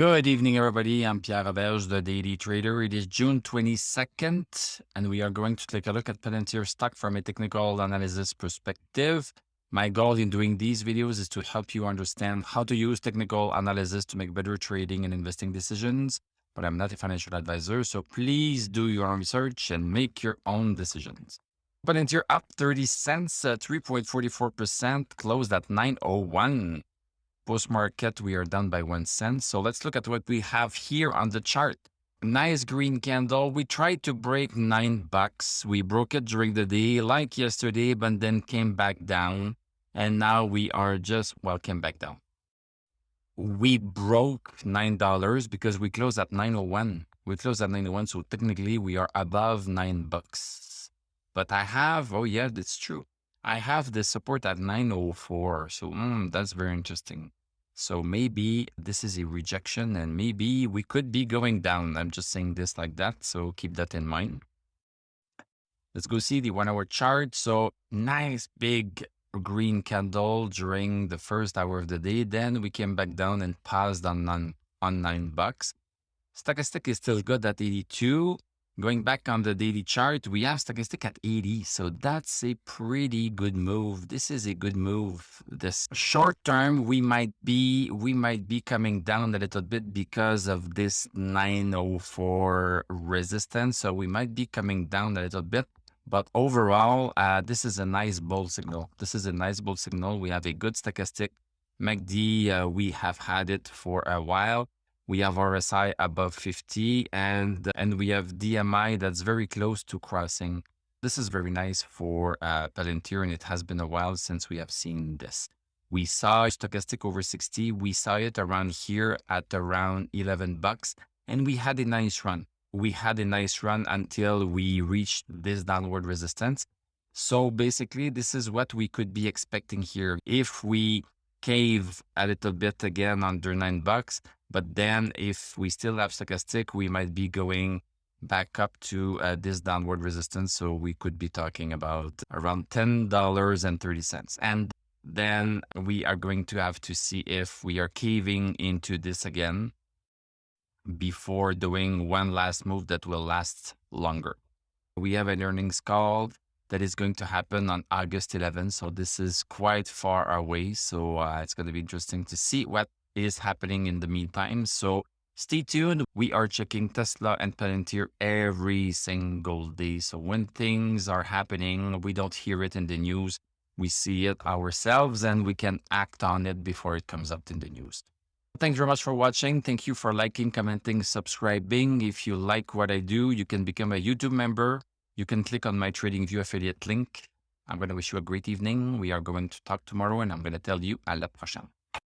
Good evening, everybody. I'm Pierre Roberge, the Daily Trader. It is June 22nd, and we are going to take a look at Palantir stock from a technical analysis perspective. My goal in doing these videos is to help you understand how to use technical analysis to make better trading and investing decisions. But I'm not a financial advisor, so please do your own research and make your own decisions. Palantir up 30 cents, 3.44%, closed at 901. Post-market, we are down by 1 cent. So let's look at what we have here on the chart. Nice green candle. We tried to break $9. We broke it during the day like yesterday, but then came back down. And now we are came back down. We broke $9 because we closed at 901. We closed at 901, so technically we are above $9. But I have, oh yeah, that's true. I have the support at 904. So that's very interesting. So maybe this is a rejection and maybe we could be going down. I'm just saying this like that. So keep that in mind. Let's go see the 1 hour chart. So nice big green candle during the first hour of the day. Then we came back down and paused on $9. Stochastic is still good at 82. Going back on the daily chart, we have stochastic at 80. So that's a pretty good move. This is a good move. This short term, we might be coming down a little bit because of this 904 resistance. So we might be coming down a little bit. But overall, this is a nice bull signal. This is a nice bull signal. We have a good stochastic. MACD, we have had it for a while. We have RSI above 50 and we have DMI that's very close to crossing. This is very nice for Palantir, and it has been a while since we have seen this. We saw stochastic over 60. We saw it around here at around $11, and we had a nice run. We had a nice run until we reached this downward resistance. So basically, this is what we could be expecting here. If we cave a little bit again under $9, but then if we still have stochastic, we might be going back up to this downward resistance. So we could be talking about around $10.30. And then we are going to have to see if we are caving into this again before doing one last move that will last longer. We have an earnings call that is going to happen on August 11th. So this is quite far away. So it's going to be interesting to see what is happening in the meantime. So stay tuned. We are checking Tesla and Palantir every single day. So when things are happening, we don't hear it in the news. We see it ourselves and we can act on it before it comes up in the news. Thanks very much for watching. Thank you for liking, commenting, subscribing. If you like what I do, you can become a YouTube member. You can click on my TradingView affiliate link. I'm going to wish you a great evening. We are going to talk tomorrow and I'm going to tell you à la prochaine.